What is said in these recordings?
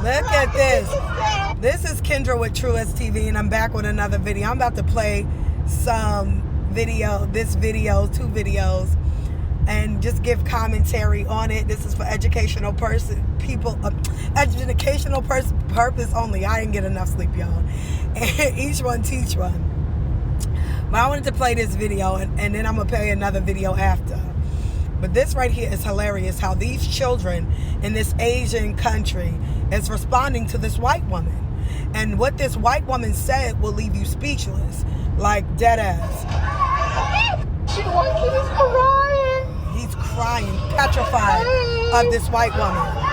Look at this. This is Kendra with Truest TV, and I'm back with another video. I'm about to play some video, two videos, and just give commentary on it. This is for educational purpose only. I didn't get enough sleep, y'all. And each one teach one. But I wanted to play this video, and then I'm going to play another video after. But this right here is hilarious, how these children in this Asian country is responding to this white woman. And what this white woman said will leave you speechless, like dead ass. He's crying, petrified of this white woman.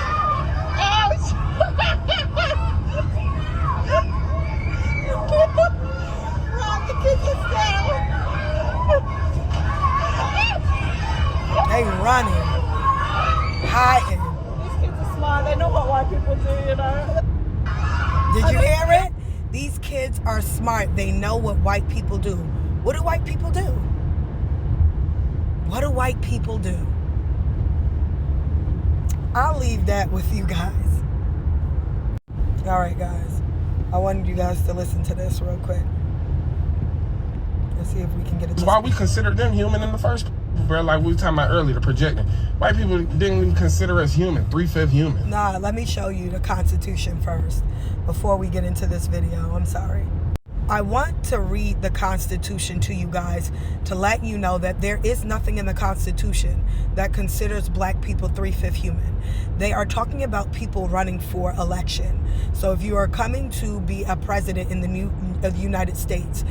They running, hiding. These kids are smart. They know what white people do, you know. Did you hear it? These kids are smart. They know what white people do. What do white people do? What do white people do? I'll leave that with you guys. All right, guys. I wanted you guys to listen to this real quick. Let's see if we can get it. Why we consider them human in the first place, bro? Like we were talking about earlier, the projecting. White people didn't even consider us human, 3/5 human. Nah, let me show you the Constitution first before we get into this video. I'm sorry. I want to read the Constitution to you guys to let you know that there is nothing in the Constitution that considers black people 3/5 human. They are talking about people running for election. So if you are coming to be a president in the United States,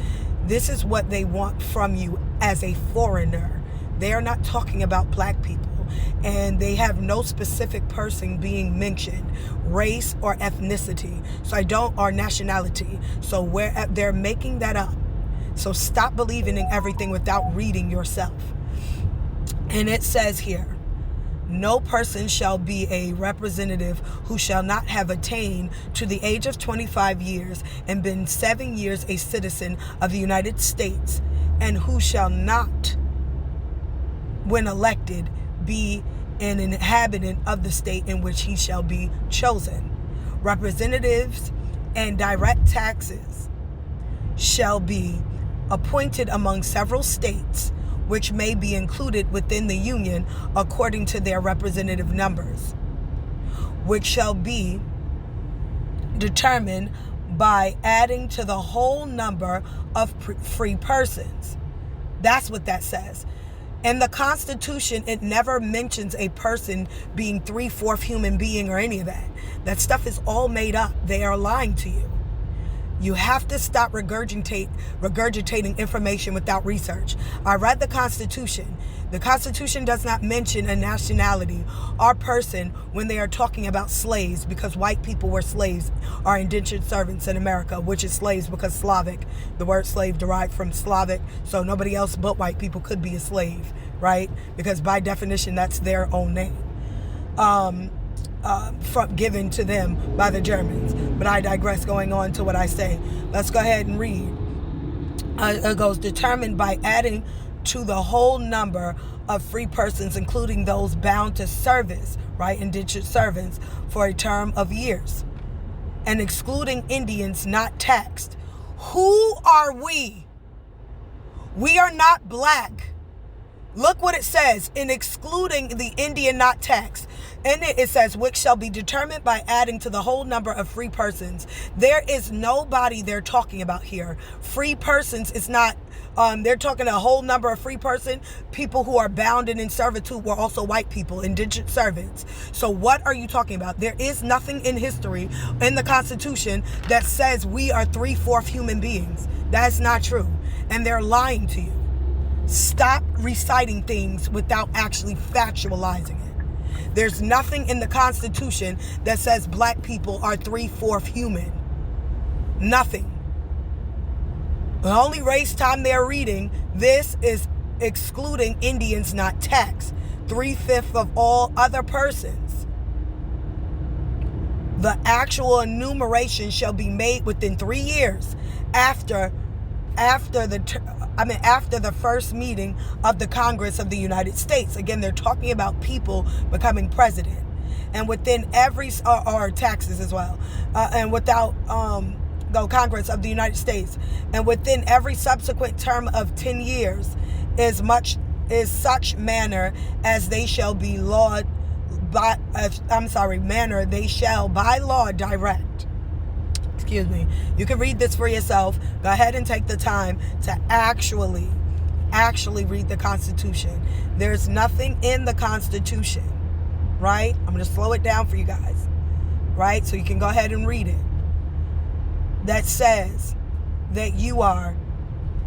this is what they want from you as a foreigner. They are not talking about black people, and they have no specific person being mentioned, race or ethnicity, or nationality. So where they're making that up. So stop believing in everything without reading yourself. And it says here, no person shall be a representative who shall not have attained to the age of 25 years and been 7 years a citizen of the United States, and who shall not, when elected, be an inhabitant of the state in which he shall be chosen. Representatives and direct taxes shall be appointed among several states, which may be included within the Union according to their representative numbers, which shall be determined by adding to the whole number of free persons. That's what that says. In the Constitution, it never mentions a person being 3/4 human being or any of that. That stuff is all made up. They are lying to you. You have to stop regurgitating information without research. I read the Constitution. The Constitution does not mention a nationality or person when they are talking about slaves, because white people were slaves, are indentured servants in America, which is slaves because Slavic. The word slave derived from Slavic, so nobody else but white people could be a slave, right? Because by definition, that's their own name. Given to them by the Germans. But I digress, going on to what I say. Let's go ahead and read. It goes, determined by adding to the whole number of free persons, including those bound to service, right, indentured servants, for a term of years, and excluding Indians not taxed. Who are we? We are not black. Look what it says, in excluding the Indian not taxed. In it says, which shall be determined by adding to the whole number of free persons. There is nobody they're talking about here. Free persons is not, they're talking a whole number of free person. People who are bound and in servitude were also white people, indentured servants. So what are you talking about? There is nothing in history, in the Constitution, that says we are 3/4 human beings. That's not true. And they're lying to you. Stop reciting things without actually factualizing it. There's nothing in the Constitution that says black people are 3/4 human. Nothing. The only race time they're reading, this is excluding Indians not taxed. 3/5 of all other persons. The actual enumeration shall be made within 3 years after the first meeting of the Congress of the United States. Again, they're talking about people becoming president. and within every, or taxes as well, and without the Congress of the United States, and within every subsequent term of 10 years is such manner as they shall be lawed by, manner they shall by law direct. Excuse me. You can read this for yourself. Go ahead and take the time to actually read the Constitution. There's nothing in the Constitution, right? I'm going to slow it down for you guys, right? So you can go ahead and read it. That says that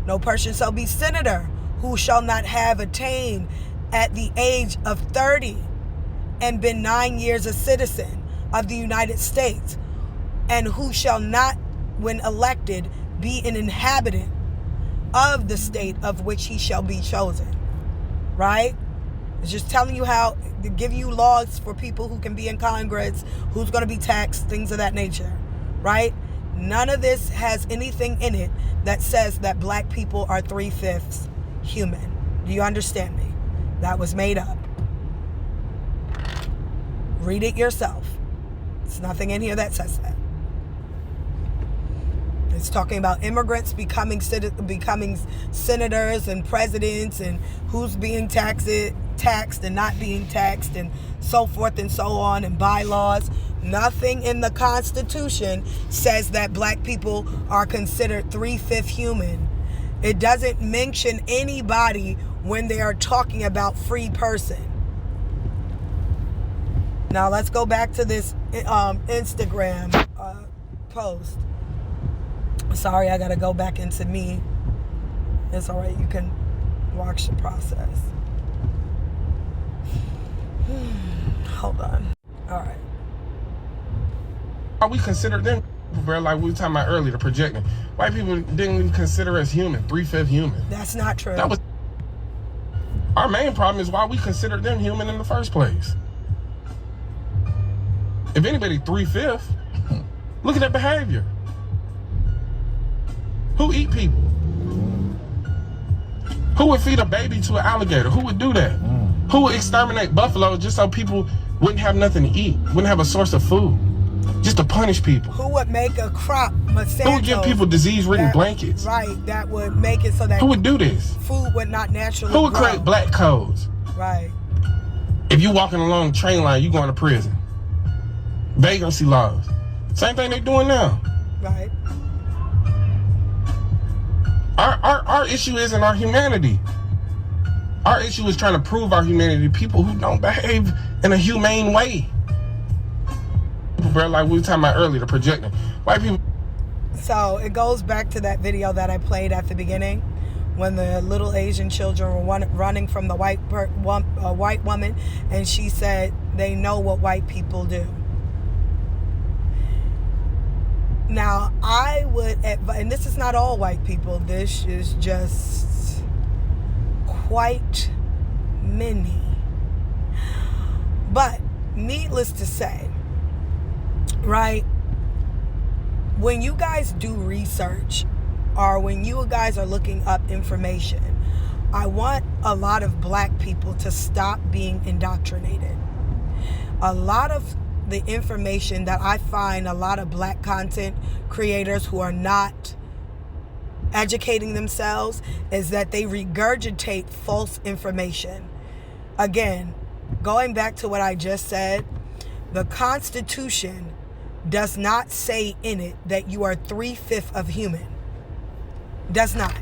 no person shall be senator who shall not have attained at the age of 30 and been 9 years a citizen of the United States, and who shall not, when elected, be an inhabitant of the state of which he shall be chosen. Right? It's just telling you how to give you laws for people who can be in Congress, who's going to be taxed, things of that nature. Right? None of this has anything in it that says that black people are 3/5 human. Do you understand me? That was made up. Read it yourself. There's nothing in here that says that. It's talking about immigrants becoming senators and presidents, and who's being taxed and not being taxed, and so forth and so on, and bylaws. Nothing in the Constitution says that black people are considered 3/5 human. It doesn't mention anybody when they are talking about free person. Now let's go back to this Instagram post. Sorry, I gotta go back into me. It's all right. You can watch the process. Hold on. All right. We consider them, bro, like we were talking about earlier, the projecting. White people didn't even consider us human, 3/5 human. That's not true. That was our main problem, is why we considered them human in the first place. If anybody 3/5, look at that behavior. Who eat people? Who would feed a baby to an alligator? Who would do that? Who would exterminate buffalo just so people wouldn't have nothing to eat, wouldn't have a source of food, just to punish people? Who would make a crop, Monsanto? Who would give people disease-ridden blankets? Right, that would make it so that... Who would do this? Food would not naturally Who would grow. create black codes? Right. If you walking along the train line, you going to prison. Vagrancy laws. Same thing they doing now. Right. Our issue isn't our humanity. Our issue is trying to prove our humanity to people who don't behave in a humane way. Bro, like we were talking about earlier, the projecting. White people. So it goes back to that video that I played at the beginning, when the little Asian children were running from the white woman, and she said they know what white people do. Now, I would advise, and this is not all white people, this is just quite many. But needless to say, right, when you guys do research, or when you guys are looking up information, I want a lot of black people to stop being indoctrinated. A lot of the information that I find a lot of black content creators who are not educating themselves is that they regurgitate false information. Again, going back to what I just said, the Constitution does not say in it that you are 3/5 of human. Does not.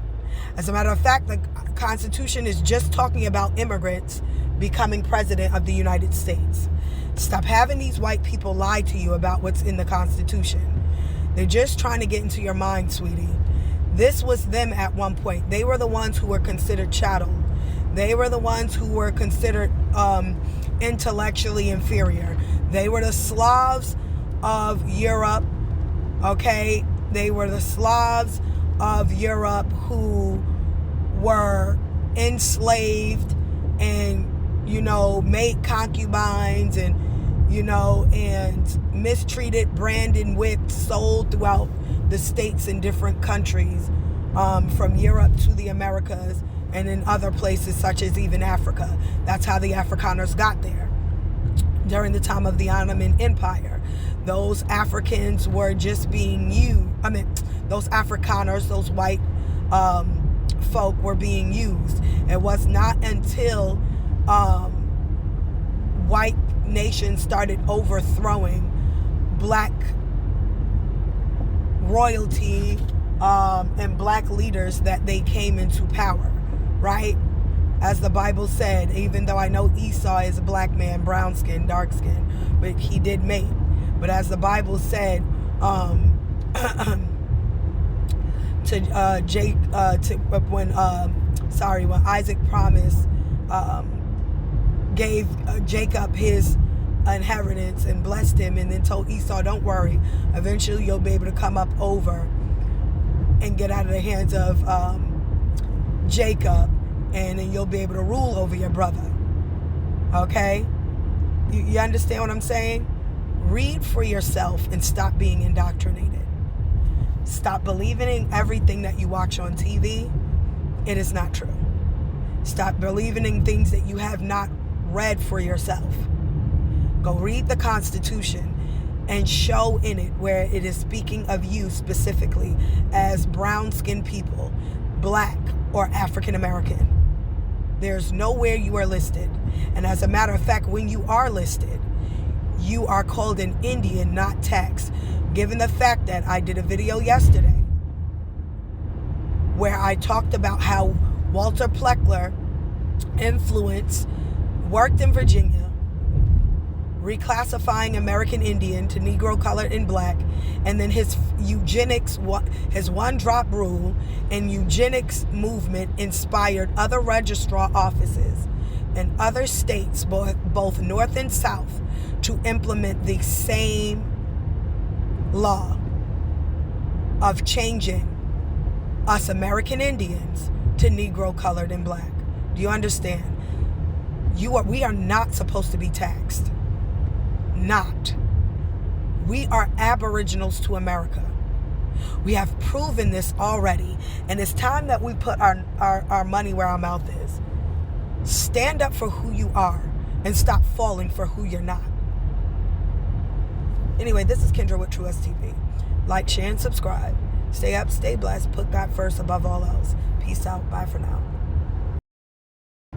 As a matter of fact, the Constitution is just talking about immigrants becoming president of the United States. Stop having these white people lie to you about what's in the Constitution. They're just trying to get into your mind, sweetie. This was them at one point. They were the ones who were considered chattel. They were the ones who were considered intellectually inferior. They were the Slavs of Europe, okay? They were the Slavs of Europe who were enslaved and, made concubines and, and mistreated, branded, whipped, sold throughout the states in different countries, from Europe to the Americas and in other places such as even Africa. That's how the Afrikaners got there. during the time of the Ottoman Empire. Those Africans were just being used. Those Afrikaners, those white folk were being used. It was not until white nations started overthrowing black royalty and black leaders that they came into power, right? As the Bible said, even though I know Esau is a black man, brown skin, dark skin, but he did mate. But as the Bible said, when Isaac promised, gave Jacob his inheritance and blessed him, and then told Esau, don't worry, eventually you'll be able to come up over and get out of the hands of Jacob, and then you'll be able to rule over your brother. Okay? You understand what I'm saying? Read for yourself and stop being indoctrinated. Stop believing in everything that you watch on TV. It is not true. Stop believing in things that you have not read for yourself. Go read the Constitution and show in it where it is speaking of you specifically as brown-skinned people, black or African American. There's nowhere you are listed. And as a matter of fact, when you are listed, you are called an Indian, not taxed. Given the fact that I did a video yesterday where I talked about how Walter Pleckler worked in Virginia, reclassifying American Indian to Negro, colored, and black, and then his eugenics, his one-drop rule and eugenics movement inspired other registrar offices in other states, both north and south, to implement the same law of changing us American Indians to Negro, colored, and black. Do you understand? We are not supposed to be taxed. Not. We are aboriginals to America. We have proven this already, and it's time that we put our money where our mouth is. Stand up for who you are and stop falling for who you're not. Anyway, this is Kendra with True STV. Like, share, and subscribe. Stay up, stay blessed. Put God first above all else. Peace out. Bye for now.